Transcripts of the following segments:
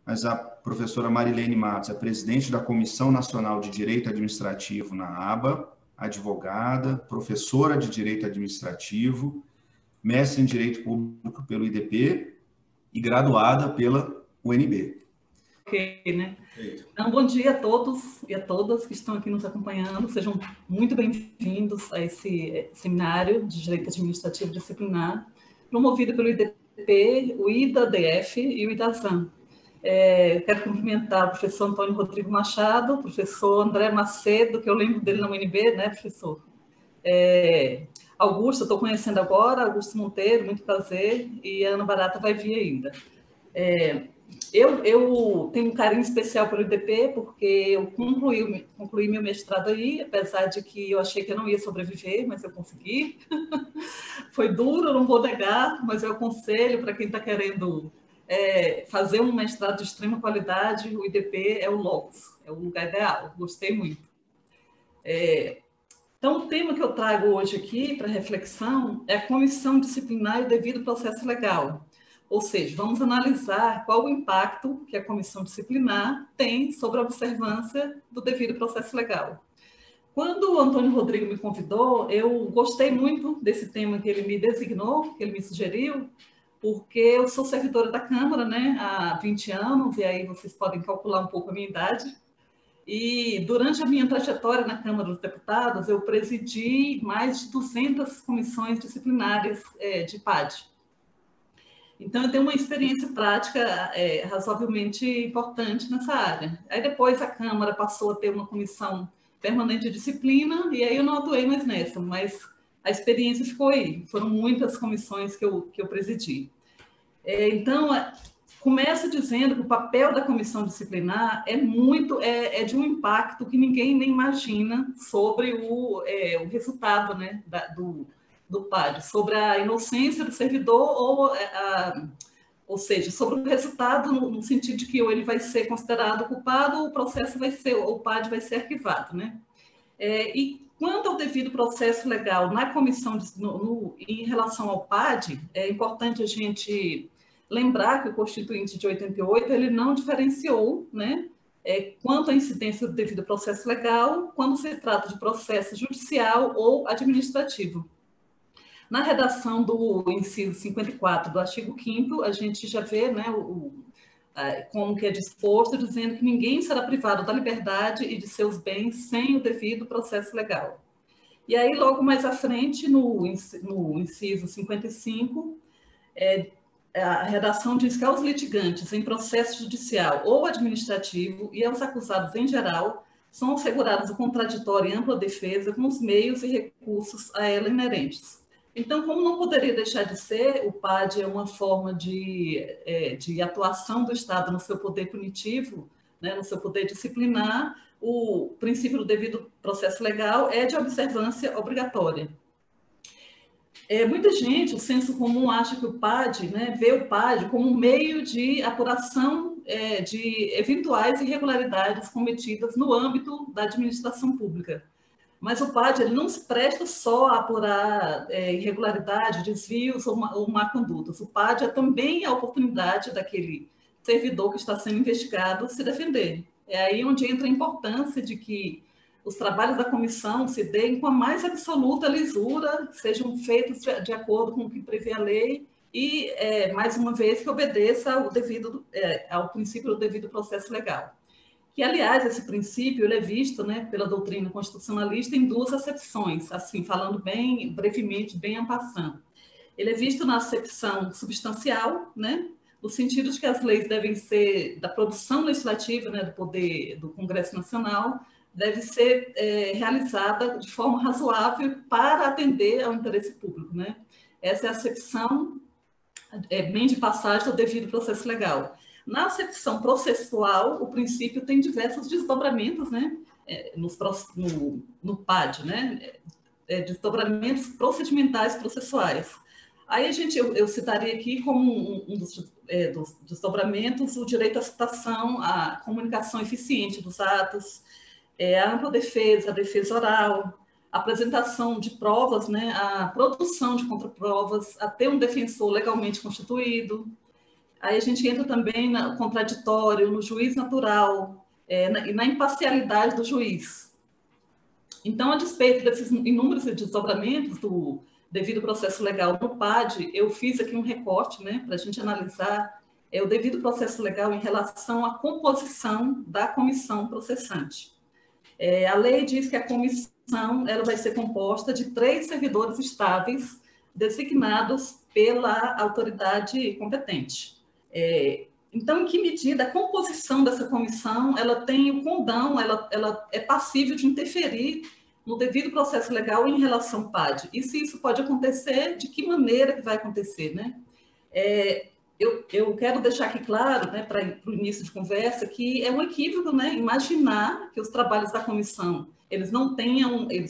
mas a professora Marilene Matos é presidente da Comissão Nacional de Direito Administrativo na ABA, advogada, professora de Direito Administrativo, mestre em Direito Público pelo IDP e graduada pela UNB. Ok, né? Então, bom dia a todos e a todas que estão aqui nos acompanhando. Sejam muito bem-vindos a esse seminário de Direito Administrativo Disciplinar, promovido pelo IDP, o IDA-DF e o IDAZAN. Quero cumprimentar o professor Antônio Rodrigo Machado, o professor André Macedo, que eu lembro dele na UNB, né, professor? Augusto, estou conhecendo agora, Augusto Monteiro, muito prazer, e a Ana Barata vai vir ainda. Eu tenho um carinho especial pelo IDP, porque eu concluí meu mestrado aí, apesar de que eu achei que eu não ia sobreviver, mas eu consegui. Foi duro, não vou negar, mas eu aconselho para quem está querendo fazer um mestrado de extrema qualidade, o IDP é o locus, é o lugar ideal, gostei muito. Então, o tema que eu trago hoje aqui para reflexão é a comissão disciplinar e o devido processo legal. Ou seja, vamos analisar qual o impacto que a comissão disciplinar tem sobre a observância do devido processo legal. Quando o Antônio Rodrigo me convidou, eu gostei muito desse tema que ele me designou, que ele me sugeriu, porque eu sou servidora da Câmara, né, há 20 anos, e aí vocês podem calcular um pouco a minha idade. E durante a minha trajetória na Câmara dos Deputados, eu presidi mais de 200 comissões disciplinares de PAD. Então, eu tenho uma experiência prática razoavelmente importante nessa área. Aí, depois, a Câmara passou a ter uma comissão permanente de disciplina, e aí eu não atuei mais nessa, mas a experiência ficou aí. Foram muitas comissões que eu presidi. Então, começo dizendo que o papel da comissão disciplinar é de um impacto que ninguém nem imagina sobre o resultado, né, do PAD, sobre a inocência do servidor ou seja, sobre o resultado no sentido de que ou ele vai ser considerado culpado ou o processo o PAD vai ser arquivado, né? E quanto ao devido processo legal na comissão em relação ao PAD, é importante a gente lembrar que o Constituinte de 88 ele não diferenciou, né, quanto à incidência do devido processo legal quando se trata de processo judicial ou administrativo. Na redação do inciso 54 do artigo 5º, a gente já vê, né, como que é disposto, dizendo que ninguém será privado da liberdade e de seus bens sem o devido processo legal. E aí, logo mais à frente, no inciso 55, a redação diz que aos litigantes em processo judicial ou administrativo e aos acusados em geral são assegurados o contraditório e ampla defesa com os meios e recursos a ela inerentes. Então, como não poderia deixar de ser, o PAD é uma forma de atuação do Estado no seu poder punitivo, né, no seu poder disciplinar. O princípio do devido processo legal é de observância obrigatória. Muita gente, o senso comum, acha que o PAD, né, vê o PAD como um meio de apuração de eventuais irregularidades cometidas no âmbito da administração pública. Mas o PAD ele não se presta só a apurar irregularidade, desvios ou má condutas. O PAD é também a oportunidade daquele servidor que está sendo investigado se defender. É aí onde entra a importância de que os trabalhos da comissão se deem com a mais absoluta lisura, sejam feitos de acordo com o que prevê a lei e, mais uma vez, que obedeça ao princípio do devido processo legal. Que, aliás, esse princípio ele é visto, né, pela doutrina constitucionalista em duas acepções, assim, falando bem brevemente, bem en passant. Ele é visto na acepção substancial, né, no sentido de que as leis devem ser, da produção legislativa, né, do poder do Congresso Nacional, deve ser realizada de forma razoável para atender ao interesse público, né? Essa é a acepção, bem de passagem, do devido processo legal. Na acepção processual, o princípio tem diversos desdobramentos, né, no PAD, né, desdobramentos procedimentais processuais. Aí eu citaria aqui como um dos desdobramentos o direito à citação, a comunicação eficiente dos atos, a ampla defesa, a defesa oral, a apresentação de provas, né, a produção de contraprovas, a ter um defensor legalmente constituído, Aí a gente entra também no contraditório, no juiz natural, e na imparcialidade do juiz. Então, a despeito desses inúmeros desdobramentos do devido processo legal no PAD, eu fiz aqui um recorte, né, para a gente analisar o devido processo legal em relação à composição da comissão processante. A lei diz que a comissão ela vai ser composta de 3 servidores estáveis designados pela autoridade competente. Então, em que medida a composição dessa comissão ela tem o condão, ela é passível de interferir no devido processo legal em relação ao PAD? E se isso pode acontecer, de que maneira que vai acontecer, né? Eu quero deixar aqui claro, né, para o início de conversa, que é um equívoco, né, imaginar que os trabalhos da comissão eles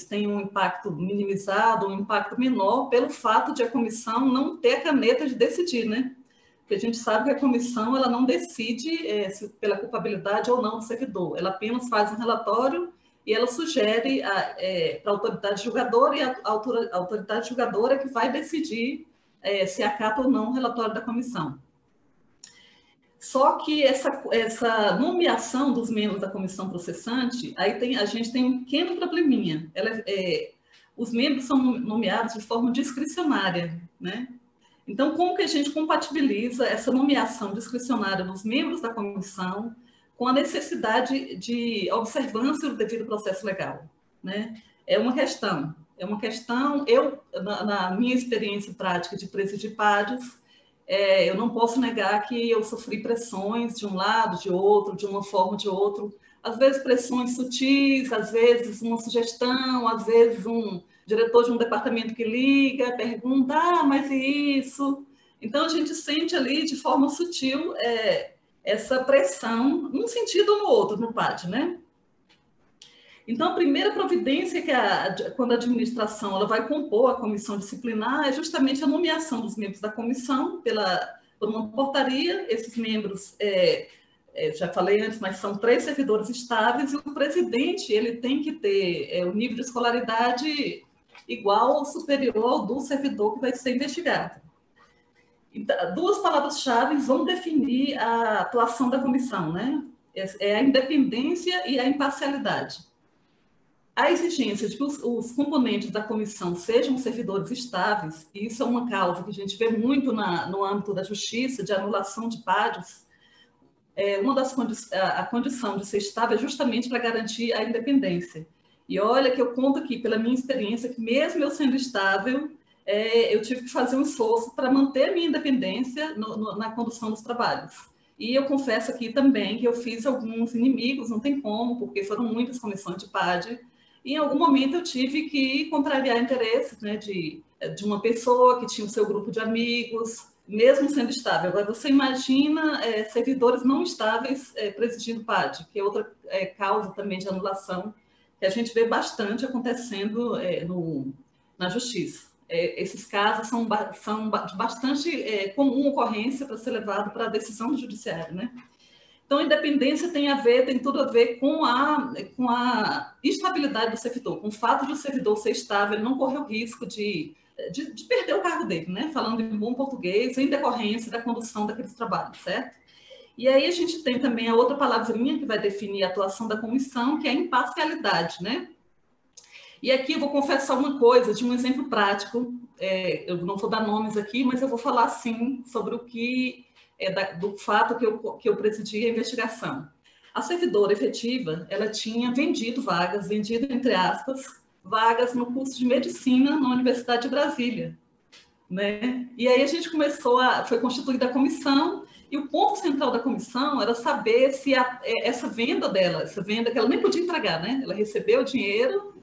tenham um impacto minimizado, um impacto menor, pelo fato de a comissão não ter a caneta de decidir, né? Porque a gente sabe que a comissão ela não decide pela culpabilidade ou não do servidor, ela apenas faz um relatório e ela sugere para a autoridade julgadora, e a autoridade julgadora é que vai decidir se acata ou não o relatório da comissão. Só que essa nomeação dos membros da comissão processante, aí a gente tem um pequeno probleminha. Os membros são nomeados de forma discricionária, né? Então, como que a gente compatibiliza essa nomeação discricionária dos membros da comissão com a necessidade de observância do devido processo legal, né? É uma questão. Eu, na minha experiência prática de presidir PADs, eu não posso negar que eu sofri pressões de um lado, de outro, de uma forma ou de outro. Às vezes pressões sutis, às vezes uma sugestão, às vezes um diretor de um departamento que liga, pergunta, mas e isso? Então, a gente sente ali, de forma sutil, essa pressão, num sentido ou no outro, no PAD, né? Então, a primeira providência quando a administração ela vai compor a comissão disciplinar é justamente a nomeação dos membros da comissão por uma portaria. Esses membros, já falei antes, mas são 3 servidores estáveis, e o presidente ele tem que ter o nível de escolaridade igual ou superior ao do servidor que vai ser investigado. Então, 2 palavras-chave vão definir a atuação da comissão, né? É a independência e a imparcialidade. A exigência de que os componentes da comissão sejam servidores estáveis, e isso é uma causa que a gente vê muito no âmbito da justiça, de anulação de PADs, a condição de ser estável é justamente para garantir a independência. E olha que eu conto aqui, pela minha experiência, que mesmo eu sendo estável, eu tive que fazer um esforço para manter a minha independência na condução dos trabalhos. E eu confesso aqui também que eu fiz alguns inimigos, não tem como, porque foram muitas comissões de PAD, e em algum momento eu tive que contrariar interesses, né, de uma pessoa que tinha o seu grupo de amigos, mesmo sendo estável. Agora, você imagina servidores não estáveis presidindo PAD, que é outra causa também de anulação, que a gente vê bastante acontecendo na justiça. Esses casos são de bastante comum ocorrência para ser levado para a decisão do judiciário, né? Então, a independência tem tudo a ver com a estabilidade do servidor, com o fato de o servidor ser estável, ele não correr o risco de perder o cargo dele, né? Falando em bom português, em decorrência da condução daqueles trabalhos, certo? E aí a gente tem também a outra palavrinha que vai definir a atuação da comissão, que é a imparcialidade, né? E aqui eu vou confessar uma coisa, de um exemplo prático, eu não vou dar nomes aqui, mas eu vou falar, sim, sobre o que do fato que eu presidi a investigação. A servidora efetiva, ela tinha vendido, entre aspas, vagas no curso de medicina na Universidade de Brasília, né? E aí a gente foi constituída a comissão, e o ponto central da comissão era saber se essa venda que ela nem podia entregar, né? Ela recebeu o dinheiro,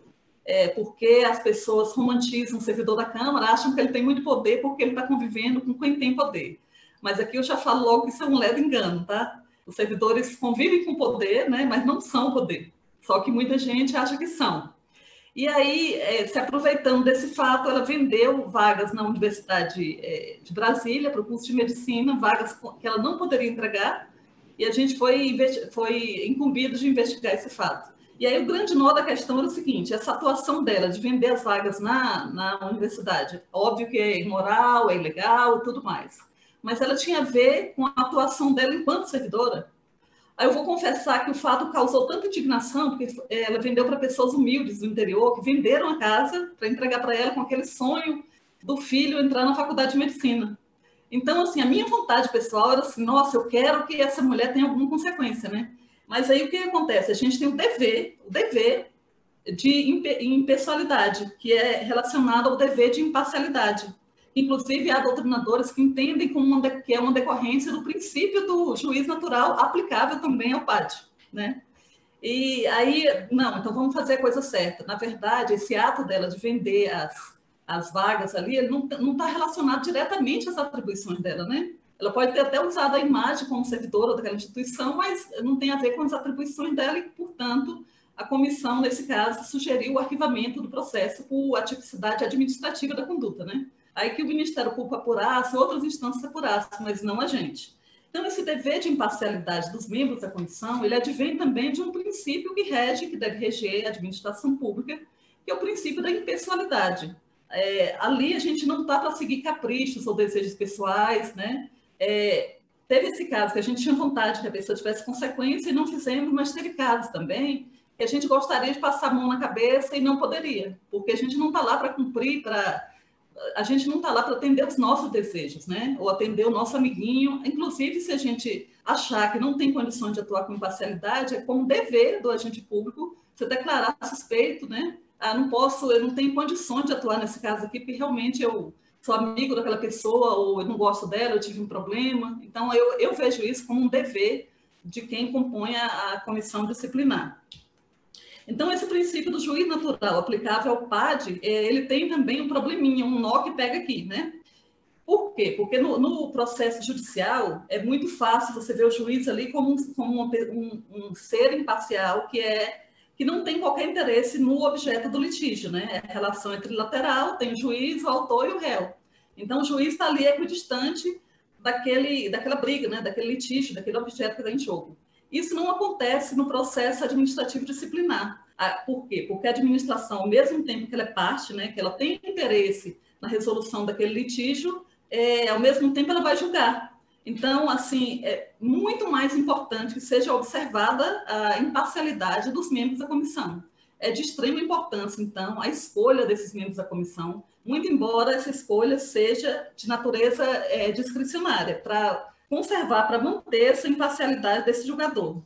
porque as pessoas romantizam o servidor da Câmara, acham que ele tem muito poder porque ele está convivendo com quem tem poder. Mas aqui eu já falo logo que isso é um leve engano, tá? Os servidores convivem com poder, né? Mas não são poder. Só que muita gente acha que são. E aí, se aproveitando desse fato, ela vendeu vagas na Universidade de Brasília para o curso de medicina, vagas que ela não poderia entregar, e a gente foi incumbido de investigar esse fato. E aí o grande nó da questão era o seguinte: essa atuação dela de vender as vagas na universidade, óbvio que é imoral, é ilegal e tudo mais. mas ela tinha a ver com a atuação dela enquanto servidora. Aí eu vou confessar que o fato causou tanta indignação, porque ela vendeu para pessoas humildes do interior, que venderam a casa para entregar para ela com aquele sonho do filho entrar na faculdade de medicina. Então, assim, a minha vontade pessoal era assim, nossa, eu quero que essa mulher tenha alguma consequência, né? Mas aí o que acontece? A gente tem o dever de impessoalidade, que é relacionado ao dever de imparcialidade. Inclusive, há doutrinadores que entendem que é uma decorrência do princípio do juiz natural aplicável também ao PAD, né? E aí, não, então vamos fazer a coisa certa. Na verdade, esse ato dela de vender as vagas ali, ele não está relacionado diretamente às atribuições dela, né? Ela pode ter até usado a imagem como servidora daquela instituição, mas não tem a ver com as atribuições dela e, portanto, a comissão, nesse caso, sugeriu o arquivamento do processo por atipicidade administrativa da conduta, né? Aí que o Ministério Público apurasse, outras instâncias apurassem, mas não a gente. Então, esse dever de imparcialidade dos membros da comissão, ele advém também de um princípio que deve reger a administração pública, que é o princípio da impessoalidade. Ali a gente não está para seguir caprichos ou desejos pessoais, né? Teve esse caso que a gente tinha vontade que a pessoa tivesse consequência e não fizemos, mas teve casos também que a gente gostaria de passar a mão na cabeça e não poderia, porque a gente não está lá para cumprir, a gente não está lá para atender os nossos desejos, né? Ou atender o nosso amiguinho. Inclusive, se a gente achar que não tem condições de atuar com imparcialidade, é como dever do agente público você declarar suspeito, né? Eu não tenho condições de atuar nesse caso aqui, porque realmente eu sou amigo daquela pessoa, ou eu não gosto dela, eu tive um problema. Então, eu vejo isso como um dever de quem compõe a comissão disciplinar. Então, esse princípio do juiz natural aplicável ao PAD, ele tem também um probleminha, um nó que pega aqui, né? Por quê? Porque no processo judicial é muito fácil você ver o juiz ali como um ser imparcial que não tem qualquer interesse no objeto do litígio, né? É a relação entre lateral, tem o juiz, o autor e o réu. Então, o juiz está ali equidistante daquela briga, né? Daquele litígio, daquele objeto que está em jogo. Isso não acontece no processo administrativo disciplinar. Por quê? Porque a administração, ao mesmo tempo que ela é parte, né, que ela tem interesse na resolução daquele litígio, ao mesmo tempo ela vai julgar. Então, assim, é muito mais importante que seja observada a imparcialidade dos membros da comissão. É de extrema importância, então, a escolha desses membros da comissão, muito embora essa escolha seja de natureza discricionária, para conservar, para manter essa imparcialidade desse julgador.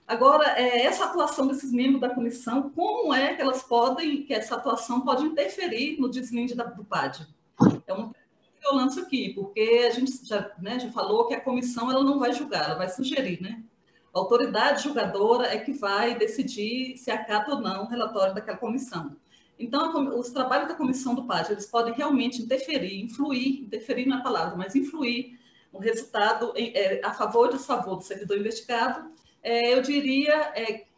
Agora, essa atuação desses membros da comissão, como é que essa atuação pode interferir no deslinde do PAD? É uma pergunta que eu lanço aqui, porque a gente já falou que a comissão ela não vai julgar, ela vai sugerir, né? A autoridade julgadora é que vai decidir se acata ou não o relatório daquela comissão. Então, os trabalhos da comissão do PAD, eles podem realmente interferir na palavra, mas influir o resultado a favor ou desfavor do servidor investigado, eu diria,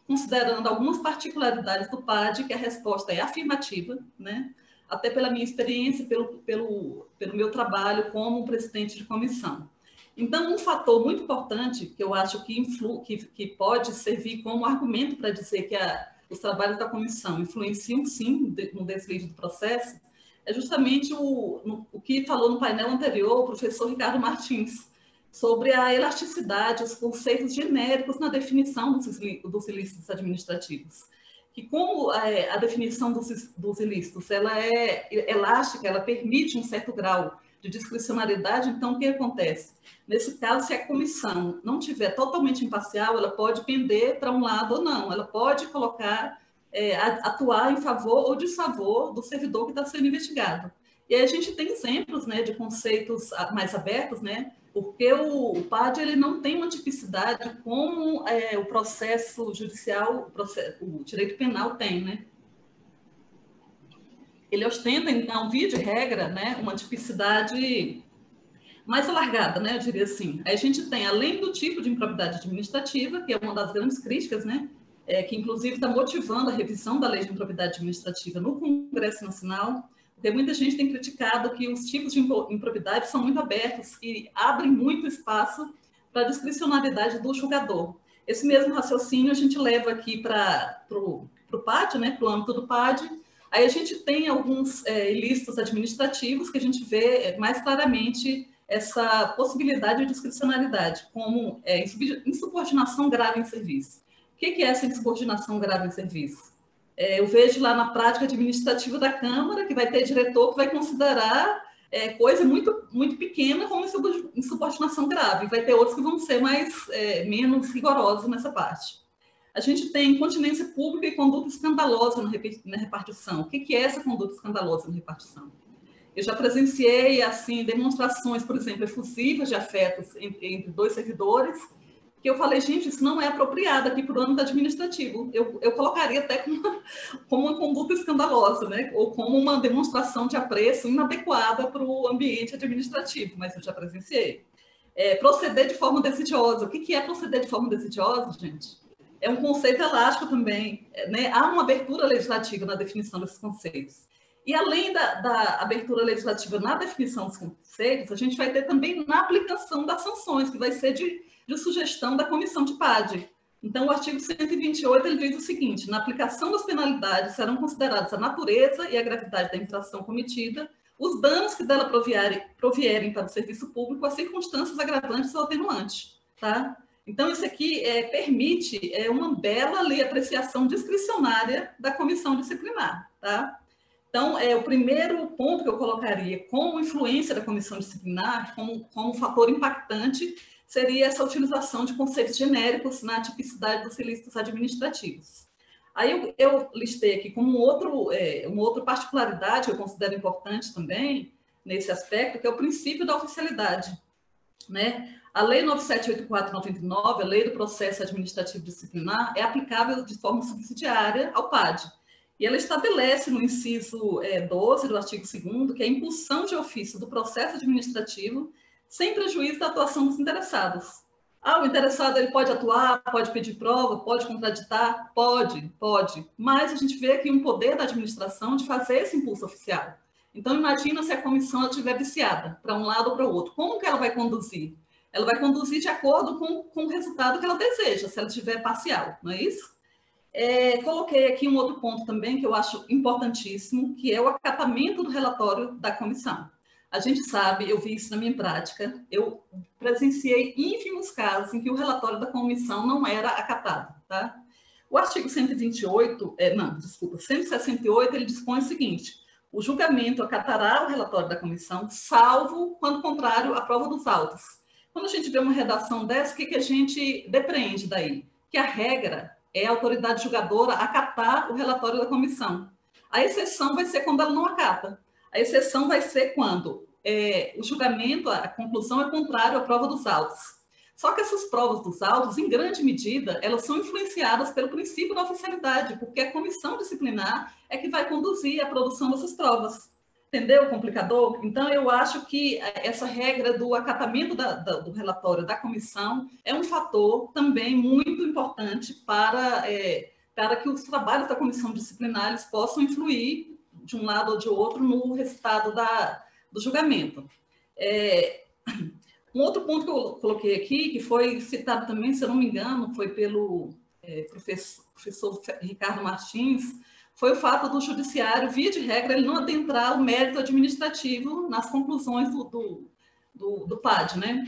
considerando algumas particularidades do PAD, que a resposta é afirmativa, né? Até pela minha experiência, pelo meu trabalho como presidente de comissão. Então, um fator muito importante, que eu acho que pode servir como argumento para dizer que os trabalhos da comissão influenciam, sim, no deslinde do processo, é justamente o que falou no painel anterior o professor Ricardo Martins, sobre a elasticidade, os conceitos genéricos na definição dos ilícitos administrativos. Que como a definição dos ilícitos ela é elástica, ela permite um certo grau de discricionariedade, então o que acontece? Nesse caso, se a comissão não tiver totalmente imparcial, ela pode pender para um lado ou não, ela pode atuar em favor ou desfavor do servidor que está sendo investigado. E aí a gente tem exemplos, né, de conceitos mais abertos, né, porque o PAD ele não tem uma tipicidade como o processo judicial, o direito penal tem, né? Ele ostenta, então, via de regra, né, uma tipicidade mais alargada, né, eu diria assim. Aí a gente tem, além do tipo de improbidade administrativa, que é uma das grandes críticas, né, que inclusive está motivando a revisão da lei de improbidade administrativa no Congresso Nacional, porque muita gente tem criticado que os tipos de improbidade são muito abertos e abrem muito espaço para a discricionariedade do julgador. Esse mesmo raciocínio a gente leva aqui para o PAD, né, para o âmbito do PAD. Aí a gente tem alguns ilícitos administrativos que a gente vê mais claramente essa possibilidade de discricionalidade, como insubordinação grave em serviço. O que é essa insubordinação grave em serviço? Eu vejo lá na prática administrativa da Câmara que vai ter diretor que vai considerar coisa muito, muito pequena como insubordinação grave, vai ter outros que vão ser menos rigorosos nessa parte. A gente tem incontinência pública e conduta escandalosa na repartição. O que é essa conduta escandalosa na repartição? Eu já presenciei assim demonstrações, por exemplo, efusivas de afetos entre dois servidores, que eu falei, gente, isso não é apropriado aqui para o âmbito administrativo. Eu colocaria até como uma conduta escandalosa, né? Ou como uma demonstração de apreço inadequada para o ambiente administrativo, mas eu já presenciei. Proceder de forma desidiosa. O que é proceder de forma desidiosa, gente? É um conceito elástico também, né? Há uma abertura legislativa na definição desses conceitos. E além da abertura legislativa na definição dos conceitos, a gente vai ter também na aplicação das sanções, que vai ser de sugestão da comissão de PAD. Então, o artigo 128, ele diz o seguinte: na aplicação das penalidades serão consideradas a natureza e a gravidade da infração cometida, os danos que dela provierem para o serviço público, as circunstâncias agravantes ou atenuantes, tá? Então, isso aqui permite uma bela lei apreciação discricionária da comissão disciplinar, tá? Então, o primeiro ponto que eu colocaria como influência da comissão disciplinar, como fator impactante, seria essa utilização de conceitos genéricos na tipicidade dos ilícitos administrativos. Aí eu listei aqui como uma outra particularidade que eu considero importante também, nesse aspecto, que é o princípio da oficialidade, né? A Lei 9784/99, a Lei do Processo Administrativo Disciplinar, é aplicável de forma subsidiária ao PAD. E ela estabelece no inciso 12 do artigo 2º que a impulsão de ofício do processo administrativo sem prejuízo da atuação dos interessados. O interessado ele pode atuar, pode pedir prova, pode contraditar, pode, mas a gente vê aqui um poder da administração de fazer esse impulso oficial. Então, imagina se a comissão estiver viciada para um lado ou para o outro. Como que ela vai conduzir? Ela vai conduzir de acordo com o resultado que ela deseja, se ela estiver parcial, não é isso? Coloquei aqui um outro ponto também que eu acho importantíssimo, que é o acatamento do relatório da comissão. A gente sabe, eu vi isso na minha prática, eu presenciei ínfimos casos em que o relatório da comissão não era acatado, tá? O artigo 168, 168, ele dispõe o seguinte: o julgamento acatará o relatório da comissão, salvo quando contrário à prova dos autos. Quando a gente vê uma redação dessa, o que a gente depreende daí? Que a regra é a autoridade julgadora acatar o relatório da comissão. A exceção vai ser quando ela não acata. A exceção vai ser quando o julgamento, a conclusão é contrário à prova dos autos. Só que essas provas dos autos, em grande medida, elas são influenciadas pelo princípio da oficialidade, porque a comissão disciplinar é que vai conduzir a produção dessas provas. Entendeu o complicador? Então, eu acho que essa regra do acatamento do relatório da comissão é um fator também muito importante para que os trabalhos da comissão disciplinar eles possam influir de um lado ou de outro no resultado do julgamento. Um outro ponto que eu coloquei aqui, que foi citado também, se eu não me engano, foi pelo professor Ricardo Martins, foi o fato do judiciário, via de regra, ele não adentrar o mérito administrativo nas conclusões do PAD, né?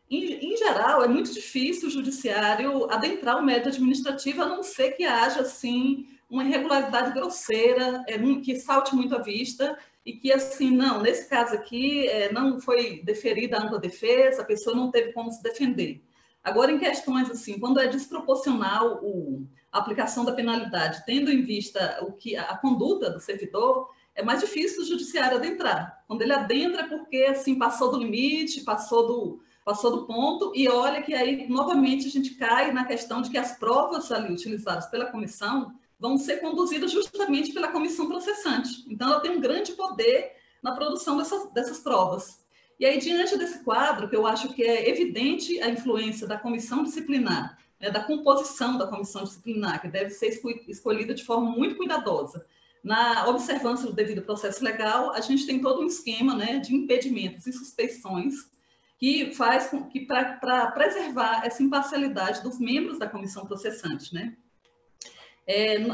Em geral, é muito difícil o judiciário adentrar o mérito administrativo, a não ser que haja, assim, uma irregularidade grosseira, que salte muito à vista, e que, assim, não, nesse caso aqui, não foi deferida a ampla defesa, a pessoa não teve como se defender. Agora, em questões, assim, quando é desproporcional a aplicação da penalidade, tendo em vista a conduta do servidor, é mais difícil o judiciário adentrar. Quando ele adentra é porque, assim, passou do limite, passou do ponto, e olha que aí, novamente, a gente cai na questão de que as provas ali utilizadas pela comissão vão ser conduzidas justamente pela comissão processante. Então, ela tem um grande poder na produção dessas provas. E aí, diante desse quadro, que eu acho que é evidente a influência da comissão disciplinar, da composição da comissão disciplinar, que deve ser escolhida de forma muito cuidadosa. Na observância do devido processo legal, a gente tem todo um esquema, né, de impedimentos e suspeições que faz para preservar essa imparcialidade dos membros da comissão processante, né?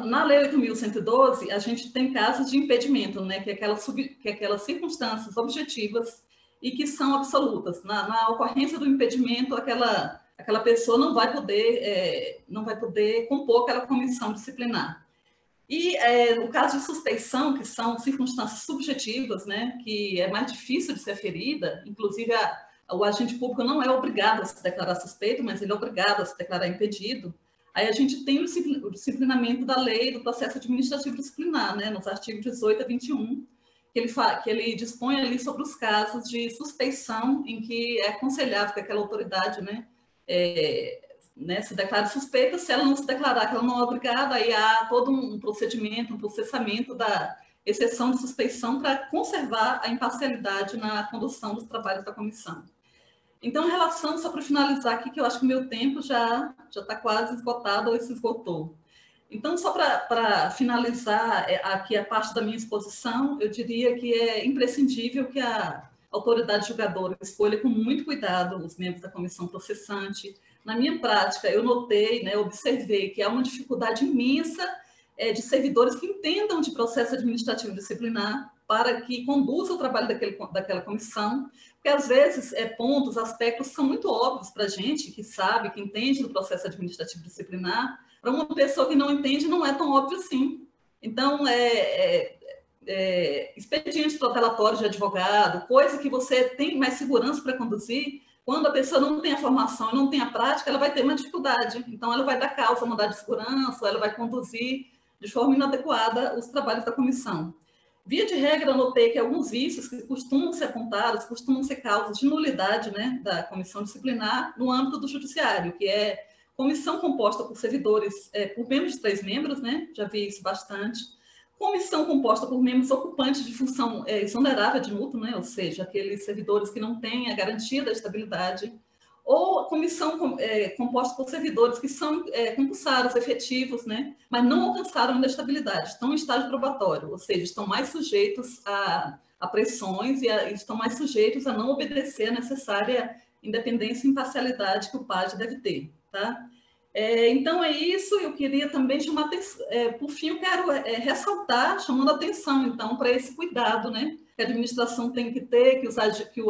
Na Lei 8.112, a gente tem casos de impedimento, né, que é aquelas circunstâncias objetivas e que são absolutas. Na ocorrência do impedimento, aquela pessoa não vai poder compor aquela comissão disciplinar. E no caso de suspeição, que são circunstâncias subjetivas, né, que é mais difícil de ser ferida, inclusive o agente público não é obrigado a se declarar suspeito, mas ele é obrigado a se declarar impedido. Aí a gente tem o disciplinamento da lei do processo administrativo disciplinar, né, nos artigos 18 a 21, que ele dispõe ali sobre os casos de suspeição em que é aconselhável que aquela autoridade, se declare suspeita. Se ela não se declarar que ela não é obrigada, aí há todo um procedimento, um processamento da exceção de suspeição para conservar a imparcialidade na condução dos trabalhos da comissão. Então, em relação, só para finalizar aqui, que eu acho que o meu tempo já está quase esgotado ou se esgotou. Então, só para finalizar aqui a parte da minha exposição, eu diria que é imprescindível que a autoridade julgadora escolha com muito cuidado os membros da comissão processante. Na minha prática, eu notei, observei que há uma dificuldade imensa de servidores que entendam de processo administrativo disciplinar para que conduza o trabalho daquela comissão, porque às vezes pontos, aspectos são muito óbvios para a gente, que sabe, que entende do processo administrativo disciplinar. Para uma pessoa que não entende, não é tão óbvio assim. Então, expedientes protelatórios de advogado, coisa que você tem mais segurança para conduzir, quando a pessoa não tem a formação, não tem a prática, ela vai ter uma dificuldade. Então, ela vai dar causa a mandado de segurança, ela vai conduzir de forma inadequada os trabalhos da comissão. Via de regra, notei que alguns vícios que costumam ser apontados, costumam ser causas de nulidade, da comissão disciplinar no âmbito do judiciário, que é comissão composta por servidores, por menos de 3 membros, já vi isso bastante. Comissão composta por membros ocupantes de função exonerável de multa, ou seja, aqueles servidores que não têm a garantia da estabilidade. Ou comissão composta por servidores que são concursados, efetivos, mas não alcançaram ainda a estabilidade, estão em estágio probatório, ou seja, estão mais sujeitos a pressões e estão mais sujeitos a não obedecer a necessária independência e imparcialidade que o PAD deve ter. Tá? Então, é isso. Eu queria também chamar atenção, por fim, eu quero ressaltar, chamando atenção, então, para esse cuidado, que a administração tem que ter, que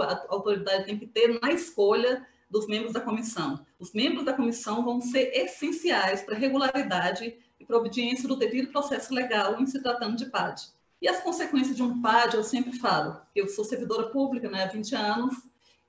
a autoridade tem que ter na escolha dos membros da comissão. Os membros da comissão vão ser essenciais para a regularidade e para a obediência do devido processo legal em se tratando de PAD. E as consequências de um PAD, eu sempre falo, eu sou servidora pública há 20 anos,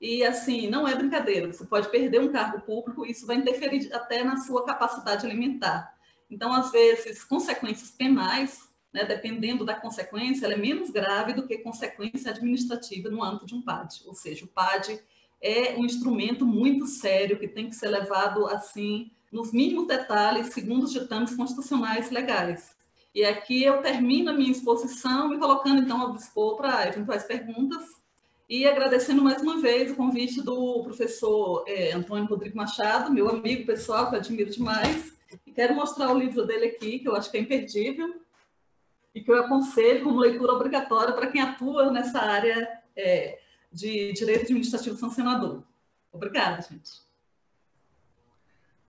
e, assim, não é brincadeira, você pode perder um cargo público, isso vai interferir até na sua capacidade alimentar. Então, às vezes, consequências penais, dependendo da consequência, ela é menos grave do que consequência administrativa no âmbito de um PAD. Ou seja, o PAD é um instrumento muito sério que tem que ser levado, assim, nos mínimos detalhes, segundo os ditames constitucionais legais. E aqui eu termino a minha exposição me colocando, então, ao dispor para eventuais perguntas, e agradecendo mais uma vez o convite do professor Antônio Rodrigo Machado, meu amigo pessoal, que eu admiro demais, e quero mostrar o livro dele aqui, que eu acho que é imperdível, e que eu aconselho como leitura obrigatória para quem atua nessa área de direito administrativo sancionador. Obrigada, gente.